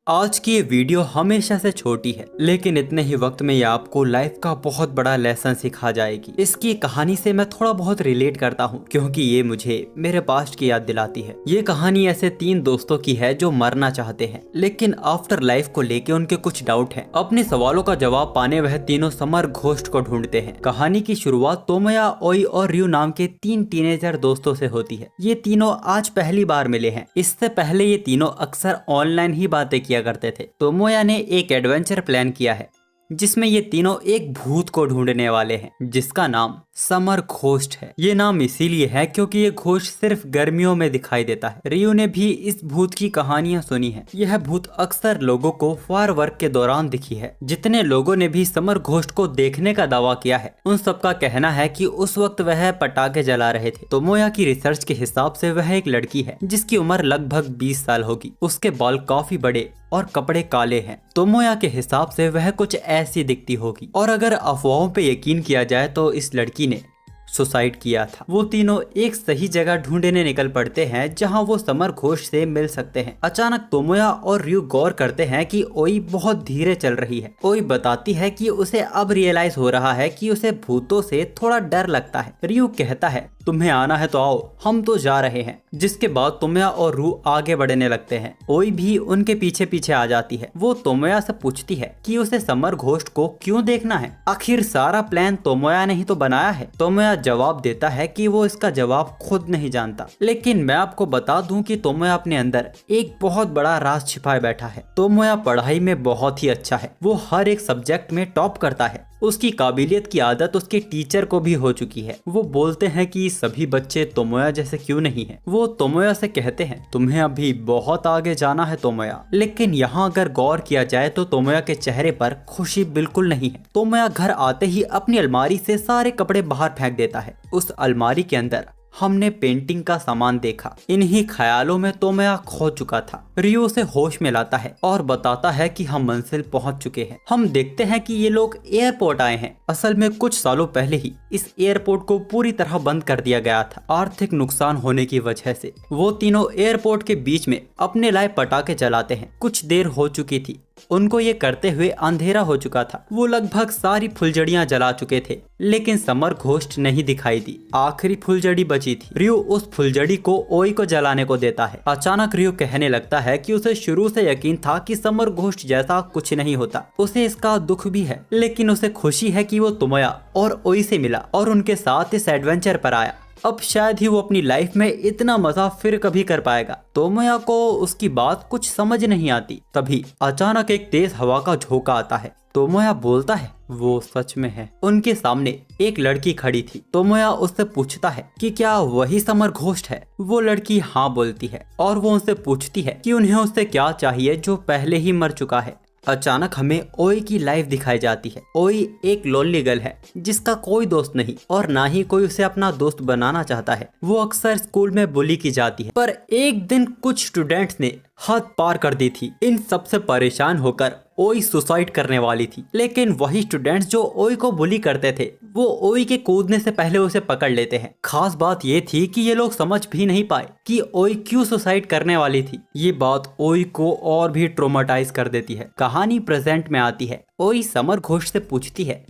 आज की ये वीडियो हमेशा से छोटी है, लेकिन इतने ही वक्त में ये आपको लाइफ का बहुत बड़ा लेसन सिखा जाएगी। इसकी कहानी से मैं थोड़ा बहुत रिलेट करता हूँ, क्योंकि ये मुझे मेरे पास्ट की याद दिलाती है। ये कहानी ऐसे 3 दोस्तों की है जो मरना चाहते हैं, लेकिन आफ्टर लाइफ को लेके उनके कुछ डाउट हैं। अपने सवालों का जवाब पाने वह तीनों समर घोस्ट को ढूंढते हैं। कहानी की शुरुआत तोमोया, ओई और रयू नाम के 3 टीनेजर दोस्तों से होती है। ये तीनों आज पहली बार मिले हैं। इससे पहले ये तीनों अक्सर ऑनलाइन ही बातें किया करते थे। तोमोया ने एक एडवेंचर प्लान किया है जिसमें ये तीनों एक भूत को ढूंढने वाले हैं, जिसका नाम समर घोस्ट है। ये नाम इसीलिए है क्योंकि ये घोस्ट सिर्फ गर्मियों में दिखाई देता है। रियू ने भी इस भूत की कहानियां सुनी है। यह भूत अक्सर लोगों को फायर वर्क के दौरान दिखी है। जितने लोगों ने भी समर घोस्ट को देखने का दावा किया है, उन सबका कहना है कि उस वक्त वह पटाखे जला रहे थे। तोमोया की रिसर्च के हिसाब से वह एक लड़की है जिसकी उम्र लगभग 20 साल होगी। उसके बाल काफी बड़े और कपड़े काले हैं। तोमोया के हिसाब से वह कुछ ऐसी दिखती होगी। और अगर अफवाहों पे यकीन किया जाए तो इस लड़की ने सुसाइड किया था। वो तीनों एक सही जगह ढूंढने निकल पड़ते हैं जहां वो समर घोस्ट से मिल सकते हैं। अचानक तोमोया और रयू गौर करते हैं कि ओई बहुत धीरे चल रही है। ओई बताती है कि उसे अब रियलाइज हो रहा है कि उसे भूतों से थोड़ा डर लगता है। रयू कहता है, तुम्हें आना है तो आओ, हम तो जा रहे हैं। जिसके बाद तोमोया और रू आगे बढ़ने लगते हैं। ओई भी उनके पीछे पीछे आ जाती है। वो तोमोया से पूछती है कि उसे समर घोस्ट को क्यों देखना है। आखिर सारा प्लान तोमोया ने ही तो बनाया है। तोमोया जवाब देता है कि वो इसका जवाब खुद नहीं जानता, लेकिन मैं आपको बता दूं कि तोमोया अपने अंदर एक बहुत बड़ा राज छिपाए बैठा है। तोमोया पढ़ाई में बहुत ही अच्छा है। वो हर एक सब्जेक्ट में टॉप करता है। उसकी काबिलियत की आदत उसके टीचर को भी हो चुकी है। वो बोलते हैं कि सभी बच्चे तोमोया जैसे क्यों नहीं हैं। वो तोमोया से कहते हैं, तुम्हें अभी बहुत आगे जाना है तोमोया। लेकिन यहाँ अगर गौर किया जाए तो तोमोया के चेहरे पर खुशी बिल्कुल नहीं है। तोमोया घर आते ही अपनी अलमारी से सारे कपड़े बाहर फेंक देता है। उस अलमारी के अंदर हमने पेंटिंग का सामान देखा। इन्हीं ख्यालों में तोमोया खो चुका था। रियू उसे होश में लाता है और बताता है कि हम मंजिल पहुंच चुके हैं। हम देखते हैं कि ये लोग एयरपोर्ट आए हैं। असल में कुछ सालों पहले ही इस एयरपोर्ट को पूरी तरह बंद कर दिया गया था, आर्थिक नुकसान होने की वजह से। वो तीनों एयरपोर्ट के बीच में अपने लाए पटाखे जलाते हैं। कुछ देर हो चुकी थी। उनको ये करते हुए अंधेरा हो चुका था। वो लगभग सारी फुलझड़ियां जला चुके थे, लेकिन समर घोस्ट नहीं दिखाई दी। आखिरी फुलझड़ी बची थी। रियू उस फुलझड़ी को ओई को जलाने को देता है। अचानक रियू कहने लगता है कि उसे शुरू से यकीन था कि समर घोस्ट जैसा कुछ नहीं होता। उसे इसका दुख भी है, लेकिन उसे खुशी है कि वो तोमोया और ओई से मिला और उनके साथ इस एडवेंचर पर आया। अब शायद ही वो अपनी लाइफ में इतना मजा फिर कभी कर पाएगा। तोमोया को उसकी बात कुछ समझ नहीं आती। तभी अचानक एक तेज हवा का झोंका आता है। तोमोया बोलता है, वो सच में है। उनके सामने एक लड़की खड़ी थी। तोमोया उससे पूछता है कि क्या वही समर घोस्ट है। वो लड़की हाँ बोलती है और वो उनसे पूछती है कि उन्हें उससे क्या चाहिए जो पहले ही मर चुका है। अचानक हमें ओई की लाइफ दिखाई जाती है। ओई एक लोनली गर्ल है जिसका कोई दोस्त नहीं और ना ही कोई उसे अपना दोस्त बनाना चाहता है। वो अक्सर स्कूल में बुली की जाती है, पर एक दिन कुछ स्टूडेंट्स ने हद पार कर दी थी। इन सबसे परेशान होकर ओई सुसाइड करने वाली थी, लेकिन वही स्टूडेंट्स जो ओई को बुली करते थे वो ओई के कूदने से पहले उसे पकड़ लेते हैं। खास बात ये थी कि ये लोग समझ भी नहीं पाए कि ओई क्यों सुसाइड करने वाली थी। ये बात ओई को और भी ट्रोमाटाइज कर देती है। कहानी प्रेजेंट में आती है। ओई समर घोस्ट से पूछती है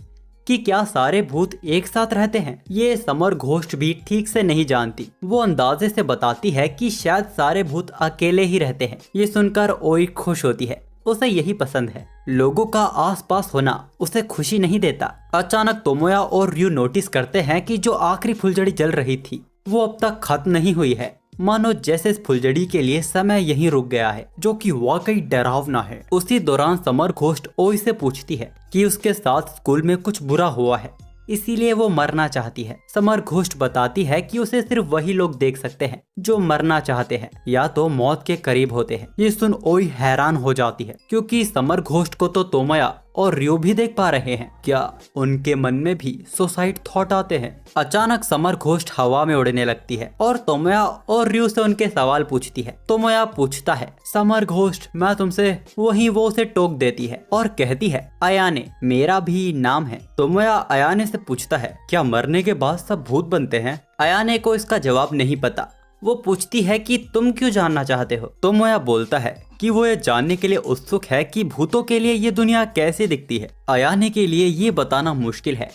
कि क्या सारे भूत एक साथ रहते हैं। ये समर घोस्ट भी ठीक से नहीं जानती। वो अंदाजे से बताती है कि शायद सारे भूत अकेले ही रहते हैं। ये सुनकर ओई खुश होती है। उसे यही पसंद है। लोगों का आसपास होना उसे खुशी नहीं देता। अचानक तोमोया और रयू नोटिस करते हैं कि जो आखिरी फुलझड़ी जल रही थी वो अब तक खत्म नहीं हुई है। मानो जैसे इस फुलझड़ी के लिए समय यहीं रुक गया है, जो कि वाकई डरावना है। उसी दौरान समर घोस्ट ओई से पूछती है कि उसके साथ स्कूल में कुछ बुरा हुआ है, इसीलिए वो मरना चाहती है। समर घोस्ट बताती है कि उसे सिर्फ वही लोग देख सकते हैं जो मरना चाहते हैं या तो मौत के करीब होते हैं। ये सुन ओई हैरान हो जाती है, क्योंकि समर घोस्ट को तो तोमोया और रियो भी देख पा रहे हैं। क्या उनके मन में भी सुसाइड थॉट आते हैं। अचानक समर घोस्ट हवा में उड़ने लगती है और तोमोया और रियो से उनके सवाल पूछती है। तोमोया पूछता है, समर घोस्ट मैं तुमसे, वहीं वो उसे टोक देती है और कहती है, अयाने मेरा भी नाम है। तोमोया अयाने से पूछता है, क्या मरने के बाद सब भूत बनते हैं। अयाने को इसका जवाब नहीं पता। वो पूछती है कि तुम क्यों जानना चाहते हो। तोमोया बोलता है कि वो ये जानने के लिए उत्सुक है कि भूतों के लिए ये दुनिया कैसे दिखती है। अयाने के लिए ये बताना मुश्किल है।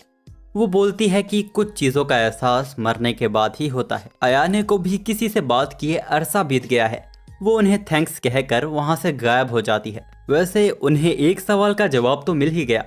वो बोलती है कि कुछ चीजों का एहसास मरने के बाद ही होता है। अयाने को भी किसी से बात किए अरसा बीत गया है। वो उन्हें थैंक्स कहकर वहां से गायब हो जाती है। वैसे उन्हें एक सवाल का जवाब तो मिल ही गया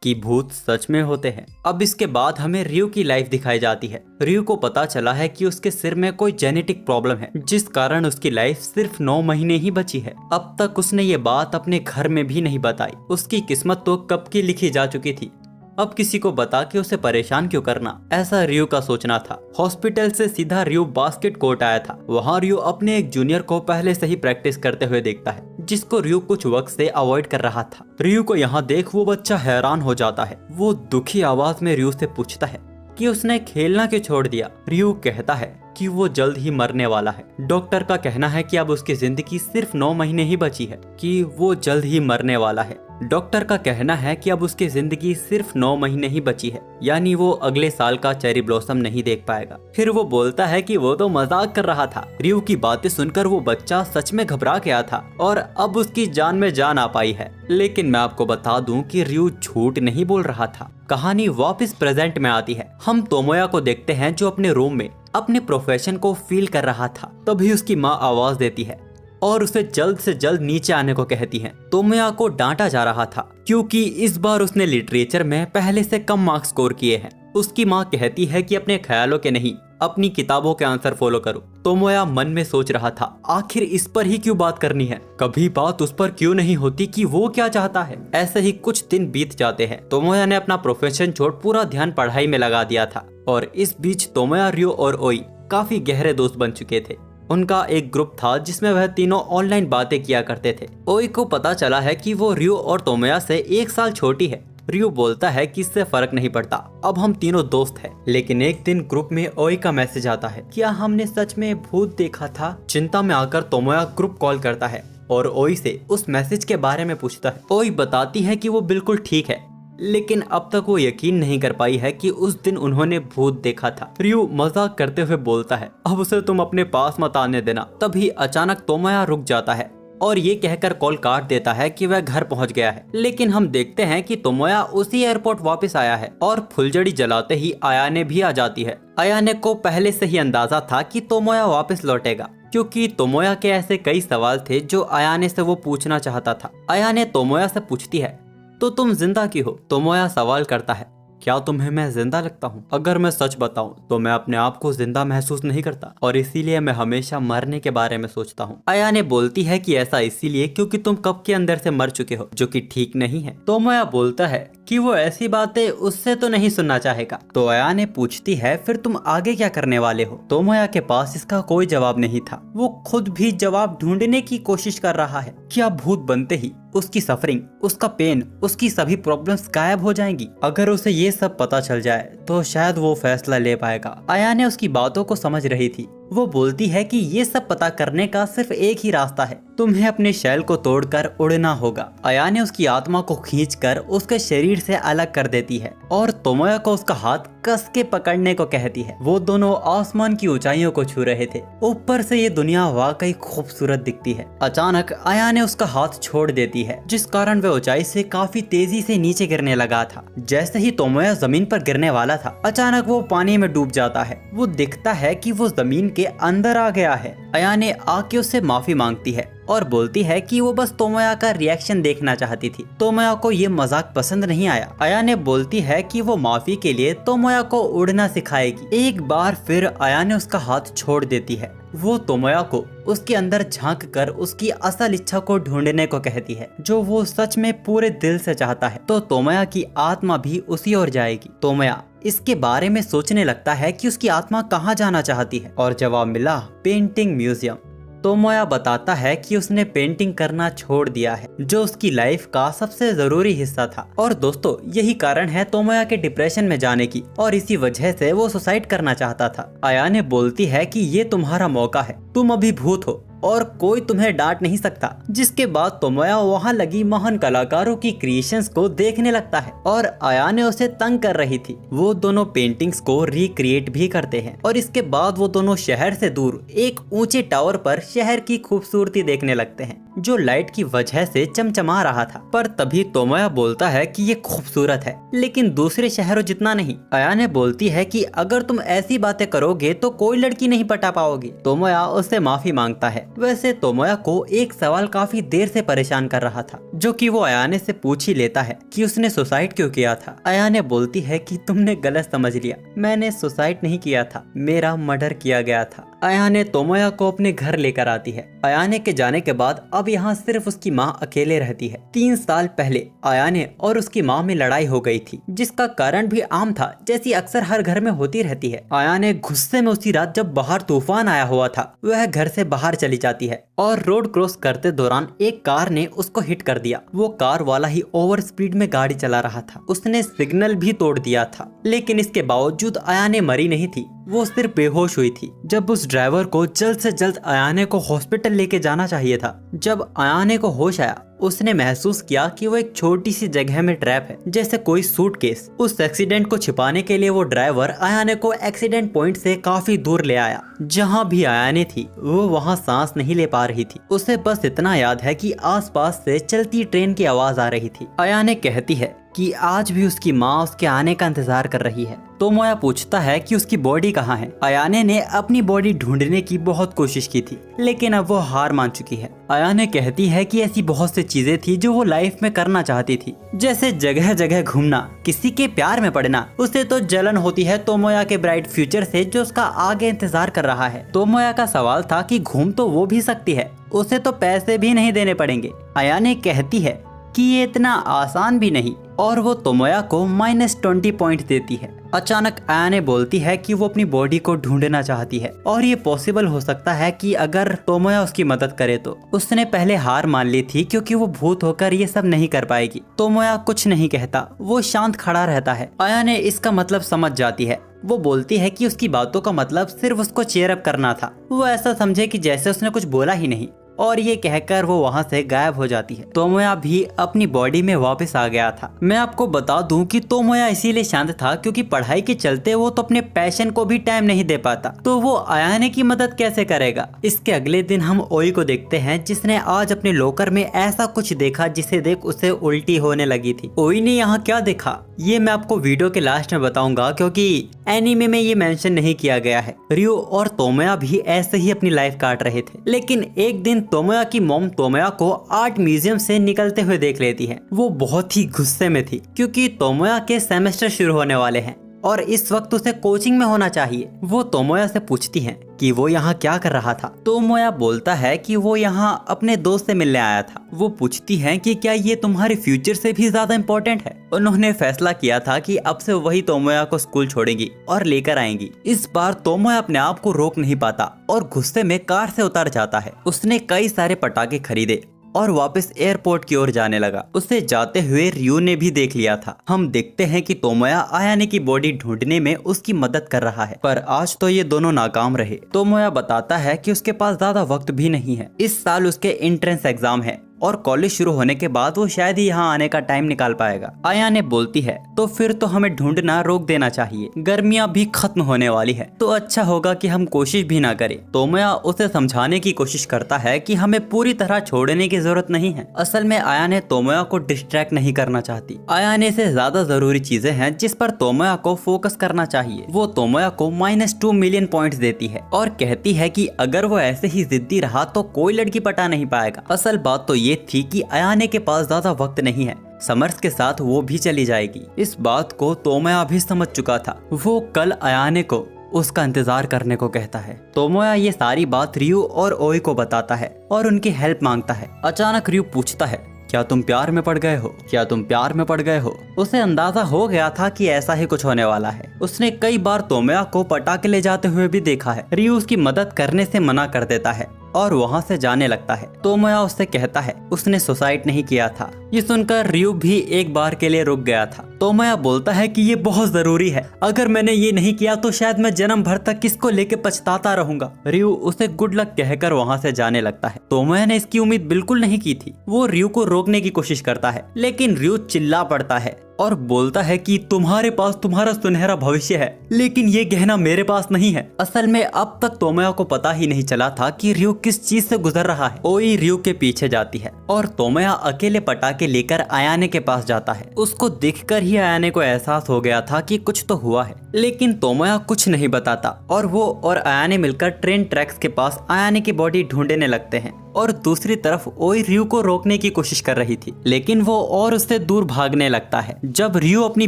कि भूत सच में होते हैं। अब इसके बाद हमें रियो की लाइफ दिखाई जाती है। रियो को पता चला है कि उसके सिर में कोई जेनेटिक प्रॉब्लम है, जिस कारण उसकी लाइफ सिर्फ 9 महीने ही बची है। अब तक उसने ये बात अपने घर में भी नहीं बताई। उसकी किस्मत तो कब की लिखी जा चुकी थी। अब किसी को बता के उसे परेशान क्यों करना, ऐसा रियो का सोचना था। हॉस्पिटल से सीधा रियो बास्केट कोर्ट आया था। वहाँ रियो अपने एक जूनियर को पहले से ही प्रैक्टिस करते हुए देखता है, जिसको रियो कुछ वक्त से अवॉइड कर रहा था। रियो को यहाँ देख वो बच्चा हैरान हो जाता है। वो दुखी आवाज में रियो से पूछता है कि उसने खेलना क्यों छोड़ दिया। रियो कहता है कि वो जल्द ही मरने वाला है। डॉक्टर का कहना है कि अब उसकी जिंदगी सिर्फ 9 महीने ही बची है, कि वो जल्द ही मरने वाला है। डॉक्टर का कहना है कि अब उसकी जिंदगी सिर्फ 9 महीने ही बची है, यानी वो अगले साल का चेरी ब्लॉसम नहीं देख पाएगा। फिर वो बोलता है कि वो तो मजाक कर रहा था। रियो की बातें सुनकर वो बच्चा सच में घबरा गया था और अब उसकी जान में जान आ पाई है। लेकिन मैं आपको बता दूं कि रियो झूठ नहीं बोल रहा था। कहानी वापस प्रेजेंट में आती है। हम तोमोया को देखते हैं जो अपने रूम में अपने प्रोफेशन को फील कर रहा था। तभी उसकी माँ आवाज देती है और उसे जल्द से जल्द नीचे आने को कहती है। तोमोया को डांटा जा रहा था क्योंकि इस बार उसने लिटरेचर में पहले से कम मार्क्स स्कोर किए हैं। उसकी माँ कहती है कि अपने ख्यालों के नहीं, अपनी किताबों के आंसर फॉलो करो। तोमोया मन में सोच रहा था, आखिर इस पर ही क्यों बात करनी है, कभी बात उस पर क्यों नहीं होती कि वो क्या चाहता है। ऐसे ही कुछ दिन बीत जाते हैं। तोमोया ने अपना प्रोफेशन छोड़ पूरा ध्यान पढ़ाई में लगा दिया था और इस बीच तोमोया, रियो और ओई काफी गहरे दोस्त बन चुके थे। उनका एक ग्रुप था जिसमें वह तीनों ऑनलाइन बातें किया करते थे। ओई को पता चला है कि वो रियो और तोमोया से 1 साल छोटी है। रियो बोलता है कि इससे फर्क नहीं पड़ता, अब हम तीनों दोस्त हैं। लेकिन एक दिन ग्रुप में ओई का मैसेज आता है, क्या हमने सच में भूत देखा था। चिंता में आकर तोमोया ग्रुप कॉल करता है और ओई से उस मैसेज के बारे में पूछता है। ओई बताती है कि वो बिल्कुल ठीक है, लेकिन अब तक वो यकीन नहीं कर पाई है कि उस दिन उन्होंने भूत देखा था। रियो मजाक करते हुए बोलता है, अब उसे तुम अपने पास मत आने देना। तभी अचानक तोमोया रुक जाता है और ये कहकर कॉल काट देता है कि वह घर पहुंच गया है। लेकिन हम देखते हैं कि तोमोया उसी एयरपोर्ट वापस आया है और फुलझड़ी जलाते ही अयाने भी आ जाती है। अयाने को पहले से ही अंदाजा था कि तोमोया वापस लौटेगा, क्योंकि तोमोया के ऐसे कई सवाल थे जो अयाने से वो पूछना चाहता था। अयाने तोमोया से पूछती है, तो तुम जिंदा क्यों हो। तोमोया सवाल करता है, क्या तुम्हें मैं जिंदा लगता हूँ। अगर मैं सच बताऊं तो मैं अपने आप को जिंदा महसूस नहीं करता और इसीलिए मैं हमेशा मरने के बारे में सोचता हूँ। अयाने बोलती है कि ऐसा इसीलिए क्योंकि तुम कब के अंदर से मर चुके हो, जो कि ठीक नहीं है। तोमोया बोलता है कि वो ऐसी बातें उससे तो नहीं सुनना चाहेगा। तो अयाने पूछती है, फिर तुम आगे क्या करने वाले हो। तोमोया के पास इसका कोई जवाब नहीं था। वो खुद भी जवाब ढूंढने की कोशिश कर रहा है। क्या भूत बनते ही उसकी सफरिंग, उसका पेन, उसकी सभी प्रॉब्लम्स गायब हो जाएंगी। अगर उसे ये सब पता चल जाए तो शायद वो फैसला ले पाएगा। अयाने उसकी बातों को समझ रही थी। वो बोलती है कि ये सब पता करने का सिर्फ एक ही रास्ता है, तुम्हें अपने शैल को तोड़कर उड़ना होगा। अयाने उसकी आत्मा को खींचकर उसके शरीर से अलग कर देती है और तोमोया को उसका हाथ कस के पकड़ने को कहती है। वो दोनों आसमान की ऊंचाइयों को छू रहे थे। ऊपर से ये दुनिया वाकई खूबसूरत दिखती है। अचानक अयाने उसका हाथ छोड़ देती है, जिस कारण वह ऊंचाई से काफी तेजी से नीचे गिरने लगा था। जैसे ही तोमोया जमीन पर गिरने वाला था, अचानक वो पानी में डूब जाता है। वो दिखता है कि वो जमीन के अंदर आ गया है। अयाने आके उससे माफी मांगती है और बोलती है कि वो बस तोमोया का रिएक्शन देखना चाहती थी। तोमोया को ये मजाक पसंद नहीं आया। अयाने बोलती है कि वो माफी के लिए तोमोया को उड़ना सिखाएगी। एक बार फिर अयाने उसका हाथ छोड़ देती है। वो तोमोया को उसके अंदर झांक कर उसकी असल इच्छा को ढूंढने को कहती है, जो वो सच में पूरे दिल से चाहता है। तो तोमोया की आत्मा भी उसी ओर जाएगी। तोमोया इसके बारे में सोचने लगता है कि उसकी आत्मा कहाँ जाना चाहती है और जवाब मिला, पेंटिंग म्यूजियम। तोमोया बताता है कि उसने पेंटिंग करना छोड़ दिया है, जो उसकी लाइफ का सबसे जरूरी हिस्सा था। और दोस्तों, यही कारण है तोमोया के डिप्रेशन में जाने की और इसी वजह से वो सुसाइड करना चाहता था। अयाने बोलती है कि ये तुम्हारा मौका है, तुम अभी भूत हो और कोई तुम्हें डांट नहीं सकता। जिसके बाद तोमोया वहाँ लगी महान कलाकारों की क्रिएशंस को देखने लगता है और अयाने उसे तंग कर रही थी। वो दोनों पेंटिंग्स को रिक्रिएट भी करते हैं और इसके बाद वो दोनों शहर से दूर एक ऊंचे टावर पर शहर की खूबसूरती देखने लगते हैं। जो लाइट की वजह से चमचमा रहा था। पर तभी तोमोया बोलता है कि ये खूबसूरत है लेकिन दूसरे शहरों जितना नहीं। अयाने बोलती है कि अगर तुम ऐसी बातें करोगे तो कोई लड़की नहीं पटा पाओगी। तोमोया उससे माफी मांगता है। वैसे तोमोया को एक सवाल काफी देर से परेशान कर रहा था, जो कि वो अयाने से पूछ ही लेता है कि उसने सुसाइड क्यों किया था। अयाने बोलती है कि तुमने गलत समझ लिया, मैंने सुसाइड नहीं किया था, मेरा मर्डर किया गया था। अयाने तोमोया को अपने घर लेकर आती है। अयाने के जाने के बाद अब यहाँ सिर्फ उसकी माँ अकेले रहती है। 3 साल पहले अयाने और उसकी माँ में लड़ाई हो गई थी, जिसका कारण भी आम था, जैसी अक्सर हर घर में होती रहती है। अयाने गुस्से में उसी रात जब बाहर तूफान आया हुआ था, वह घर से बाहर चली जाती है और रोड क्रॉस करते दौरान एक कार ने उसको हिट कर दिया। वो कार वाला ही ओवर स्पीड में गाड़ी चला रहा था, उसने सिग्नल भी तोड़ दिया था, लेकिन इसके बावजूद अयाने मरी नहीं थी, वो सिर्फ बेहोश हुई थी। जब उस ड्राइवर को जल्द से जल्द अयाने को हॉस्पिटल लेके जाना चाहिए था। जब अयाने को होश आया, उसने महसूस किया कि वो एक छोटी सी जगह में ट्रैप है, जैसे कोई सूटकेस। उस एक्सीडेंट को छिपाने के लिए वो ड्राइवर अयाने को एक्सीडेंट पॉइंट से काफी दूर ले आया। जहां भी अयाने थी वो वहां सांस नहीं ले पा रही थी। उसे बस इतना याद है कि आसपास से चलती ट्रेन की आवाज आ रही थी। अयाने कहती है कि आज भी उसकी माँ उसके आने का इंतजार कर रही है। तोमोया पूछता है कि उसकी बॉडी कहाँ है। अयाने ने अपनी बॉडी ढूंढने की बहुत कोशिश की थी, लेकिन अब वो हार मान चुकी है। अयाने कहती है कि ऐसी बहुत सी चीजें थी जो वो लाइफ में करना चाहती थी, जैसे जगह जगह घूमना, किसी के प्यार में पड़ना। उसे तो जलन होती है तोमोया के ब्राइट फ्यूचर से, जो उसका आगे इंतजार कर रहा है। तोमोया का सवाल था कि घूम तो वो भी सकती है, उसे तो पैसे भी नहीं देने पड़ेंगे। अयाने कहती है कि ये इतना आसान भी नहीं, और वो तोमोया को -20 पॉइंट देती है। अचानक अयाने बोलती है कि वो अपनी बॉडी को ढूंढना चाहती है, और ये पॉसिबल हो सकता है कि अगर तोमोया उसकी मदद करे तो। उसने पहले हार मान ली थी क्योंकि वो भूत होकर ये सब नहीं कर पाएगी। तोमोया कुछ नहीं कहता, वो शांत खड़ा रहता है। अयाने इसका मतलब समझ जाती है। वो बोलती है कि उसकी बातों का मतलब सिर्फ उसको चीयर अप करना था। वो ऐसा समझे कि जैसे उसने कुछ बोला ही नहीं, और ये कहकर वो वहाँ से गायब हो जाती है। तोमोया भी अपनी बॉडी में वापस आ गया था। मैं आपको बता दूं कि तोमोया इसीलिए शांत था क्योंकि पढ़ाई के चलते वो तो अपने पैशन को भी टाइम नहीं दे पाता, तो वो अयाने की मदद कैसे करेगा। इसके अगले दिन हम ओई को देखते हैं, जिसने आज अपने लॉकर में ऐसा कुछ देखा जिसे देख उसे उल्टी होने लगी थी। ओई ने यहाँ क्या देखा ये मैं आपको वीडियो के लास्ट में बताऊंगा, क्योंकि एनीमे में ये मेंशन नहीं किया गया है। रियो और तोमोया भी ऐसे ही अपनी लाइफ काट रहे थे, लेकिन एक दिन तोमोया की मॉम तोमोया को आर्ट म्यूजियम से निकलते हुए देख लेती है। वो बहुत ही गुस्से में थी क्योंकि तोमोया के सेमेस्टर शुरू होने वाले हैं और इस वक्त उसे कोचिंग में होना चाहिए। वो तोमोया से पूछती है कि वो यहाँ क्या कर रहा था। तोमोया बोलता है कि वो यहाँ अपने दोस्त से मिलने आया था। वो पूछती है कि क्या ये तुम्हारे फ्यूचर से भी ज्यादा इम्पोर्टेंट है। उन्होंने फैसला किया था कि अब से वही तोमोया को स्कूल छोड़ेंगी और लेकर आएंगी। इस बार तोमोया अपने आप को रोक नहीं पाता और गुस्से में कार से उतर जाता है। उसने कई सारे पटाखे खरीदे और वापस एयरपोर्ट की ओर जाने लगा। उसे जाते हुए रियो ने भी देख लिया था। हम देखते हैं कि तोमोया अयाने की बॉडी ढूंढने में उसकी मदद कर रहा है, पर आज तो ये दोनों नाकाम रहे। तोमोया बताता है कि उसके पास ज्यादा वक्त भी नहीं है। इस साल उसके एंट्रेंस एग्जाम है और कॉलेज शुरू होने के बाद वो शायद ही यहाँ आने का टाइम निकाल पाएगा। अयाने बोलती है तो फिर तो हमें ढूंढना रोक देना चाहिए, गर्मियाँ भी खत्म होने वाली है, तो अच्छा होगा कि हम कोशिश भी ना करें। तोमोया उसे समझाने की कोशिश करता है कि हमें पूरी तरह छोड़ने की जरूरत नहीं है। असल में अयाने तोमोया को डिस्ट्रैक्ट नहीं करना चाहती। अयाने से ज्यादा जरूरी चीजें हैं जिस पर तोमोया को फोकस करना चाहिए। वो तोमोया को -2 मिलियन पॉइंट्स देती है और कहती है कि अगर वो ऐसे ही जिद्दी रहा तो कोई लड़की पटा नहीं पाएगा। असल बात तो ये थी कि अयाने के पास ज्यादा वक्त नहीं है, समर्स के साथ वो भी चली जाएगी। इस बात को तोमोया भी समझ चुका था। वो कल अयाने को उसका इंतजार करने को कहता है। तोमोया ये सारी बात रियो और ओई को बताता है और उनकी हेल्प मांगता है। अचानक रियो पूछता है क्या तुम प्यार में पड़ गए हो? क्या तुम प्यार में पड़ गए हो? उसे अंदाजा हो गया था कि ऐसा ही कुछ होने वाला है। उसने कई बार तोमोया को पटाखे ले जाते हुए भी देखा है। रियो उसकी मदद करने से मना कर देता है और वहाँ से जाने लगता है। तोमोया उससे कहता है उसने सुसाइड नहीं किया था। ये सुनकर रियो भी एक बार के लिए रुक गया था। तोमोया बोलता है कि ये बहुत जरूरी है, अगर मैंने ये नहीं किया तो शायद मैं जन्म भर तक किसको लेके पछताता रहूंगा। रियो उसे गुड लक कहकर वहाँ से जाने लगता है। तोमोया ने इसकी उम्मीद बिल्कुल नहीं की थी। वो रियो को रोकने की कोशिश करता है, लेकिन रियो चिल्ला पड़ता है और बोलता है कि तुम्हारे पास तुम्हारा सुनहरा भविष्य है, लेकिन ये गहना मेरे पास नहीं है। असल में अब तक तोमोया को पता ही नहीं चला था कि रयू किस चीज से गुजर रहा है। ओई रयू के पीछे जाती है और तोमोया अकेले पटाखे लेकर अयाने के पास जाता है। उसको देखकर ही अयाने को एहसास हो गया था कि कुछ तो हुआ है, लेकिन तोमोया कुछ नहीं बताता और वो और अयाने मिलकर ट्रेन ट्रैक्स के पास अयाने की बॉडी ढूंढने लगते हैं। और दूसरी तरफ ओई रयू को रोकने की कोशिश कर रही थी, लेकिन वो और उससे दूर भागने लगता है। जब रयू अपनी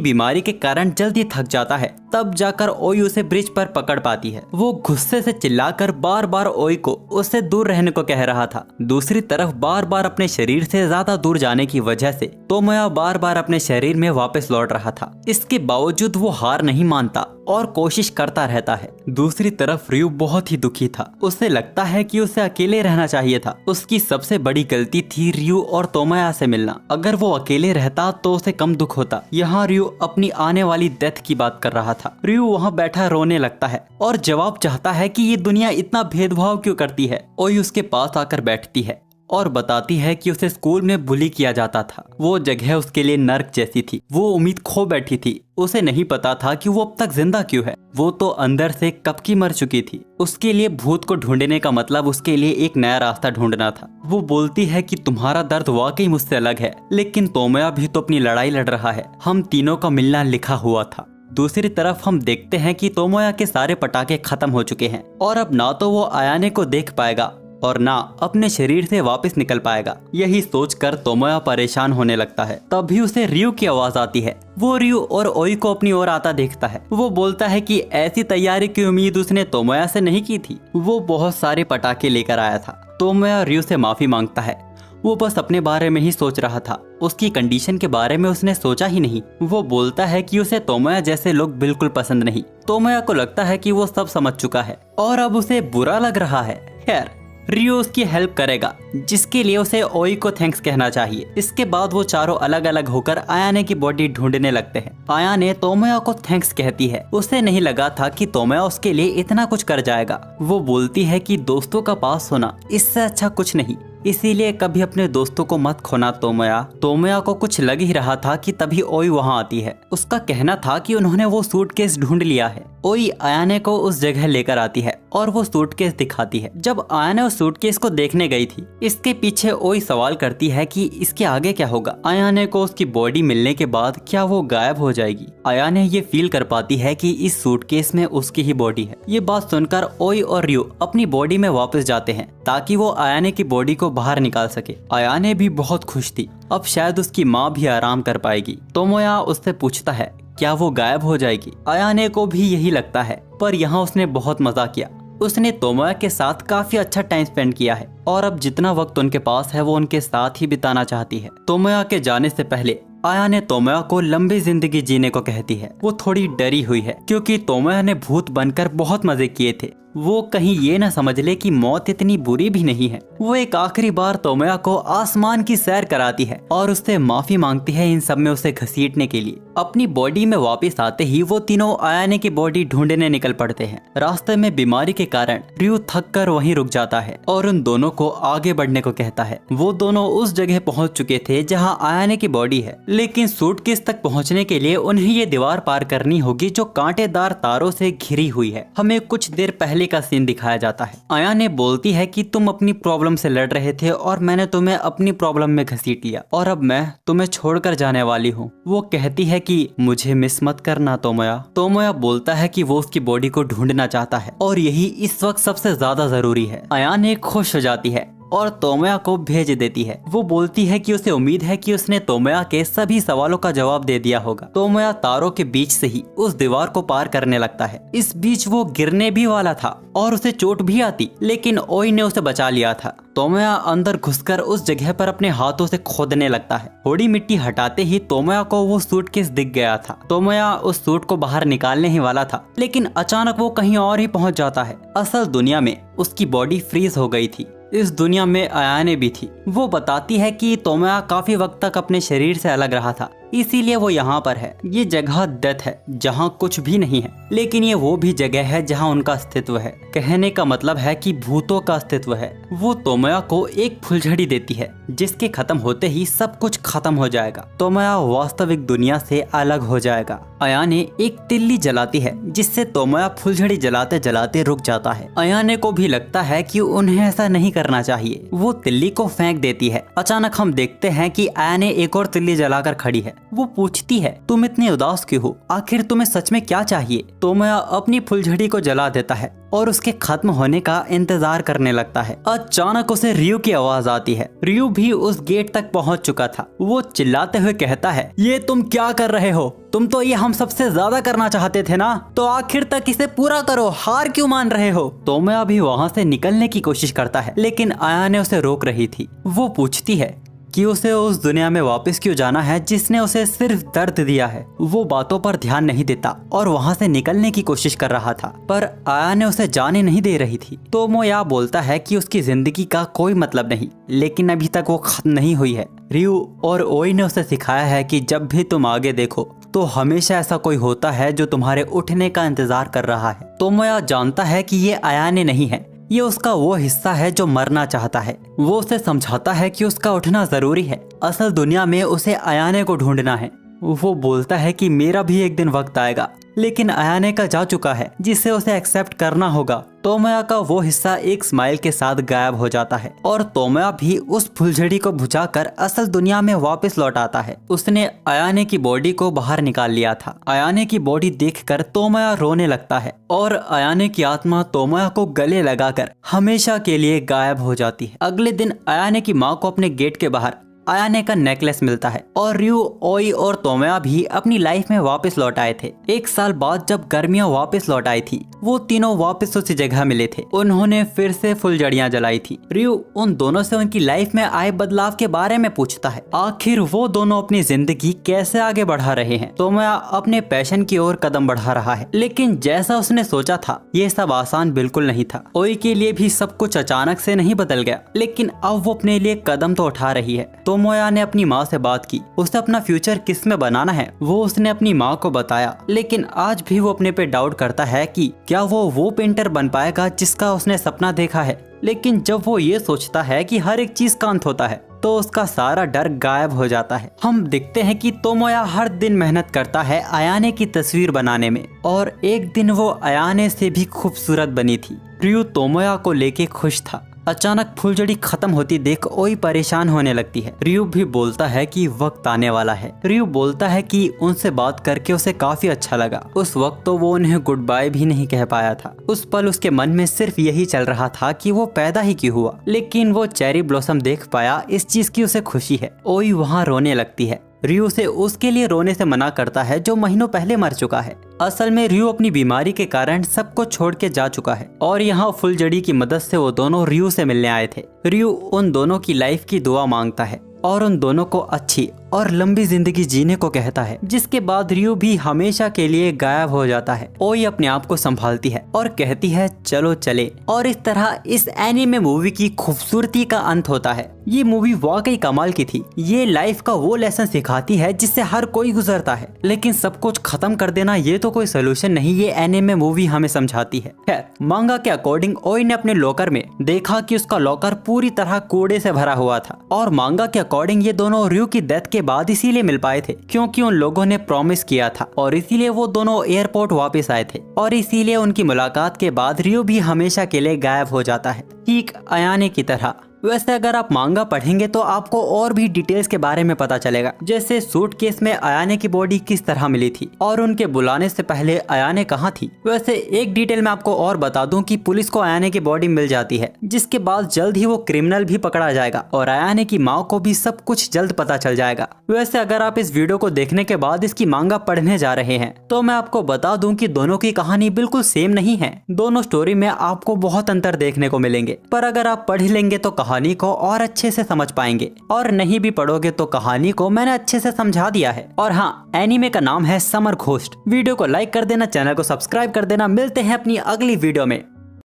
बीमारी के कारण जल्दी थक जाता है, तब जाकर ओई उसे ब्रिज पर पकड़ पाती है। वो गुस्से से चिल्लाकर बार बार ओई को उससे दूर रहने को कह रहा था। दूसरी तरफ बार बार अपने शरीर से ज्यादा दूर जाने की वजह से तोमोया बार बार अपने शरीर में वापस लौट रहा था। इसके बावजूद वो हार नहीं मानता और कोशिश करता रहता है। दूसरी तरफ रयू बहुत ही दुखी था। उसे लगता है कि उसे अकेले रहना चाहिए था। उसकी सबसे बड़ी गलती थी रयू और तोमोया से मिलना। अगर वो अकेले रहता तो उसे कम दुख होता। यहाँ रयू अपनी आने वाली डेथ की बात कर रहा था। रयू वहाँ बैठा रोने लगता है और जवाब चाहता है कि ये दुनिया इतना भेदभाव क्यों करती है। ओई उसके पास आकर बैठती है और बताती है कि उसे स्कूल में बुली किया जाता था। वो जगह उसके लिए नर्क जैसी थी। वो उम्मीद खो बैठी थी। उसे नहीं पता था कि वो अब तक जिंदा क्यों है। वो तो अंदर से कब की मर चुकी थी। उसके लिए भूत को ढूंढने का मतलब उसके लिए एक नया रास्ता ढूंढना था। वो बोलती है कि तुम्हारा दर्द वाकई मुझसे अलग है, लेकिन तोमोया भी तो अपनी लड़ाई लड़ रहा है। हम तीनों का मिलना लिखा हुआ था। दूसरी तरफ हम देखते हैं कि तोमोया के सारे पटाखे खत्म हो चुके हैं और अब ना तो वो अयाने को देख पाएगा और ना अपने शरीर से वापस निकल पाएगा। यही सोचकर तोमोया परेशान होने लगता है। तभी उसे रयू की आवाज आती है। वो रयू और ओई को अपनी ओर आता देखता है। वो बोलता है कि ऐसी तैयारी की उम्मीद उसने तोमोया से नहीं की थी। वो बहुत सारे पटाखे लेकर आया था। तोमोया रयू से माफी मांगता है। वो बस अपने बारे में ही सोच रहा था। उसकी कंडीशन के बारे में उसने सोचा ही नहीं। वो बोलता है कि उसे तोमोया जैसे लोग बिल्कुल पसंद नहीं। तोमोया को लगता है कि वो सब समझ चुका है और अब उसे बुरा लग रहा है। खैर, रियो उसकी हेल्प करेगा, जिसके लिए उसे ओई को थैंक्स कहना चाहिए। इसके बाद वो चारों अलग अलग होकर अयाने की बॉडी ढूंढने लगते हैं। अयाने तोमोया को थैंक्स कहती है। उसे नहीं लगा था कि तोमोया उसके लिए इतना कुछ कर जाएगा। वो बोलती है कि दोस्तों का पास होना इससे अच्छा कुछ नहीं, इसीलिए कभी अपने दोस्तों को मत खोना तोमोया। तोमोया को कुछ लग ही रहा था कि तभी ओई वहाँ आती है। उसका कहना था कि उन्होंने वो सूटकेस ढूंढ लिया है। ओई अयाने को उस जगह लेकर आती है और वो सूटकेस दिखाती है। जब अयाने उस सूटकेस को देखने गई थी, इसके पीछे ओई सवाल करती है कि इसके आगे क्या होगा। अयाने को उसकी बॉडी मिलने के बाद क्या वो गायब हो जाएगी। अयाने ये फील कर पाती है कि इस सूटकेस में उसकी ही बॉडी है। ये बात सुनकर ओई और रियो अपनी बॉडी में वापस जाते हैं ताकि वो अयाने की बॉडी को बाहर निकाल सके। अयाने भी बहुत खुश थी। अब शायद उसकी माँ भी आराम कर पाएगी। तोमोया उससे पूछता है क्या वो गायब हो जाएगी। अयाने को भी यही लगता है, पर यहाँ उसने बहुत मजा किया। उसने तोमोया के साथ काफी अच्छा टाइम स्पेंड किया है और अब जितना वक्त उनके पास है वो उनके साथ ही बिताना चाहती है। तोमोया के जाने से पहले अयाने तोमोया को लंबी जिंदगी जीने को कहती है। वो थोड़ी डरी हुई है क्योंकि तोमोया ने भूत बनकर बहुत मजे किए थे। वो कहीं ये न समझ ले कि मौत इतनी बुरी भी नहीं है। वो एक आखिरी बार तोमोया को आसमान की सैर कराती है और उससे माफी मांगती है इन सब में उसे घसीटने के लिए। अपनी बॉडी में वापस आते ही वो तीनों अयाने की बॉडी ढूंढने निकल पड़ते हैं। रास्ते में बीमारी के कारण रियो थक कर वहीं रुक जाता है और उन दोनों को आगे बढ़ने को कहता है। वो दोनों उस जगह पहुंच चुके थे जहां अयाने की बॉडी है, लेकिन सूटकेस तक पहुंचने के लिए उन्हें ये दीवार पार करनी होगी जो कांटेदार तारों से घिरी हुई है। हमें कुछ देर पहले का सीन दिखाया जाता है। अयाने बोलती है कि तुम अपनी प्रॉब्लम से लड़ रहे थे और मैंने तुम्हें अपनी प्रॉब्लम में घसीट लिया और अब मैं तुम्हें छोड़कर जाने वाली हूँ। वो कहती है कि मुझे मिस मत करना तोमोया। तोमोया बोलता है कि वो उसकी बॉडी को ढूंढना चाहता है और यही इस वक्त सबसे ज्यादा जरूरी है। अयाने खुश हो जाती है और तोमोया को भेज देती है। वो बोलती है कि उसे उम्मीद है कि उसने तोमोया के सभी सवालों का जवाब दे दिया होगा। तोमोया तारों के बीच से ही उस दीवार को पार करने लगता है। इस बीच वो गिरने भी वाला था और उसे चोट भी आती, लेकिन ओई ने उसे बचा लिया था। तोमोया अंदर घुसकर उस जगह पर अपने हाथों से खोदने लगता है। थोड़ी मिट्टी हटाते ही तोमोया को वो सूटकेस दिख गया था। तोमोया उस सूट को बाहर निकालने ही वाला था, लेकिन अचानक वो कहीं और ही पहुंच जाता है। असल दुनिया में उसकी बॉडी फ्रीज हो गई थी। इस दुनिया में अयाने भी थी। वो बताती है कि तोमोया काफी वक्त तक अपने शरीर से अलग रहा था, इसीलिए वो यहाँ पर है। ये जगह डेथ है जहाँ कुछ भी नहीं है, लेकिन ये वो भी जगह है जहाँ उनका अस्तित्व है। कहने का मतलब है कि भूतों का अस्तित्व है। वो तोमोया को एक फुलझड़ी देती है जिसके खत्म होते ही सब कुछ खत्म हो जाएगा। तोमोया वास्तविक दुनिया से अलग हो जाएगा। अयाने एक तिल्ली जलाती है जिससे तोमोया फुलझड़ी जलाते जलाते रुक जाता है। अयाने को भी लगता है कि उन्हें ऐसा नहीं करना चाहिए। वो तिल्ली को फेंक देती है। अचानक हम देखते हैं कि अयाने एक और तिल्ली जलाकर खड़ी है। वो पूछती है, तुम इतने उदास क्यों हो? आखिर तुम्हें सच में क्या चाहिए? तोमोया अपनी फुलझड़ी को जला देता है और उसके खत्म होने का इंतजार करने लगता है। अचानक उसे रियू की आवाज आती है। रियू भी उस गेट तक पहुंच चुका था। वो चिल्लाते हुए कहता है, ये तुम क्या कर रहे हो? तुम तो ये हम सबसे ज्यादा करना चाहते थे ना, तो आखिर तक इसे पूरा करो, हार क्यों मान रहे हो? तोमोया भी वहाँ से निकलने की कोशिश करता है, लेकिन अयाने उसे रोक रही थी। वो पूछती है कि उसे उस दुनिया में वापस क्यों जाना है जिसने उसे सिर्फ दर्द दिया है। वो बातों पर ध्यान नहीं देता और वहाँ से निकलने की कोशिश कर रहा था, पर अयाने उसे जाने नहीं दे रही थी। तोमोया बोलता है कि उसकी जिंदगी का कोई मतलब नहीं, लेकिन अभी तक वो खत्म नहीं हुई है। रियू और ओई ने उसे सिखाया है कि जब भी तुम आगे देखो तो हमेशा ऐसा कोई होता है जो तुम्हारे उठने का इंतजार कर रहा है। तोमोया जानता है कि ये अयाने नहीं है, ये उसका वो हिस्सा है जो मरना चाहता है। वो उसे समझाता है कि उसका उठना जरूरी है। असल दुनिया में उसे अयाने को ढूंढना है। वो बोलता है कि मेरा भी एक दिन वक्त आएगा, लेकिन अयाने का जा चुका है जिसे उसे एक्सेप्ट करना होगा। तोमोया का वो हिस्सा एक स्माइल के साथ गायब हो जाता है और तोमोया भी उस फुलझड़ी को बुझाकर असल दुनिया में वापस लौट आता है। उसने अयाने की बॉडी को बाहर निकाल लिया था। अयाने की बॉडी देखकर तोमोया रोने लगता है और अयाने की आत्मा तोमोया को गले लगाकर हमेशा के लिए गायब हो जाती है। अगले दिन अयाने की माँ को अपने गेट के बाहर अयाने का नेकलेस मिलता है और रियू, ओई और तोमोया भी अपनी लाइफ में वापस लौट आए थे। एक साल बाद जब गर्मियां वापस लौट आई थी, वो तीनों वापस उसी जगह मिले थे। उन्होंने फिर से फुलझड़ियां जलाई थी। रियू उन दोनों से उनकी लाइफ में आए बदलाव के बारे में पूछता है। आखिर वो दोनों अपनी जिंदगी कैसे आगे बढ़ा रहे हैं। तोमोया अपने पैशन की ओर कदम बढ़ा रहा है, लेकिन जैसा उसने सोचा था ये सब आसान बिल्कुल नहीं था। ओई के लिए भी सब कुछ अचानक से नहीं बदल गया, लेकिन अब वो अपने लिए कदम तो उठा रही है। तोमोया ने अपनी माँ से बात की। उसे अपना फ्यूचर किस में बनाना है वो उसने अपनी माँ को बताया, लेकिन आज भी वो अपने पे डाउट करता है कि क्या वो पेंटर बन पाएगा जिसका उसने सपना देखा है। लेकिन जब वो ये सोचता है कि हर एक चीज का अंत होता है तो उसका सारा डर गायब हो जाता है। हम देखते हैं कि तोमोया हर दिन मेहनत करता है अयाने की तस्वीर बनाने में, और एक दिन वो अयाने से भी खूबसूरत बनी थी। रियू तोमोया को लेके खुश था। अचानक फुलझड़ी खत्म होती देख ओई परेशान होने लगती है। रियू भी बोलता है कि वक्त आने वाला है। रियू बोलता है कि उनसे बात करके उसे काफी अच्छा लगा। उस वक्त तो वो उन्हें गुड बाय भी नहीं कह पाया था। उस पल उसके मन में सिर्फ यही चल रहा था कि वो पैदा ही क्यों हुआ, लेकिन वो चेरी ब्लॉसम देख पाया, इस चीज की उसे खुशी है। ओई वहाँ रोने लगती है। रियू से उसके लिए रोने से मना करता है जो महीनों पहले मर चुका है। असल में रियू अपनी बीमारी के कारण सबको छोड़ के जा चुका है और यहाँ फुलझड़ी की मदद से वो दोनों रियू से मिलने आए थे। रियू उन दोनों की लाइफ की दुआ मांगता है और उन दोनों को अच्छी और लंबी जिंदगी जीने को कहता है, जिसके बाद रियू भी हमेशा के लिए गायब हो जाता है। ओई अपने आप को संभालती है और कहती है चलो चले, और इस तरह इस एनीमे मूवी की खूबसूरती का अंत होता है। ये मूवी वाकई कमाल की थी। ये लाइफ का वो लेसन सिखाती है जिससे हर कोई गुजरता है, लेकिन सब कुछ खत्म कर देना ये तो कोई सोल्यूशन नहीं, ये एनीमे मूवी हमें समझाती है। खैर, मांगा के अकॉर्डिंग ओई ने अपने लॉकर में देखा कि उसका लॉकर पूरी तरह कूड़े से भरा हुआ था, और मांगा के अकॉर्डिंग ये दोनों रियू की डेथ के बाद इसीलिए मिल पाए थे क्योंकि उन लोगों ने प्रॉमिस किया था, और इसीलिए वो दोनों एयरपोर्ट वापस आए थे, और इसीलिए उनकी मुलाकात के बाद रियू भी हमेशा के लिए गायब हो जाता है, ठीक अयाने की तरह। वैसे अगर आप मांगा पढ़ेंगे तो आपको और भी डिटेल्स के बारे में पता चलेगा, जैसे सूटकेस में अयाने की बॉडी किस तरह मिली थी और उनके बुलाने से पहले अयाने कहाँ थी। वैसे एक डिटेल मैं आपको और बता दूं कि पुलिस को अयाने की बॉडी मिल जाती है, जिसके बाद जल्द ही वो क्रिमिनल भी पकड़ा जाएगा और अयाने की माँ को भी सब कुछ जल्द पता चल जाएगा। वैसे अगर आप इस वीडियो को देखने के बाद इसकी मांगा पढ़ने जा रहे हैं तो मैं आपको बता दूं कि दोनों की कहानी बिल्कुल सेम नहीं है। दोनों स्टोरी में आपको बहुत अंतर देखने को मिलेंगे, पर अगर आप पढ़ लेंगे तो कहानी को और अच्छे से समझ पाएंगे, और नहीं भी पढ़ोगे तो कहानी को मैंने अच्छे से समझा दिया है। और हाँ, एनीमे का नाम है समर घोस्ट। वीडियो को लाइक कर देना, चैनल को सब्सक्राइब कर देना। मिलते हैं अपनी अगली वीडियो में।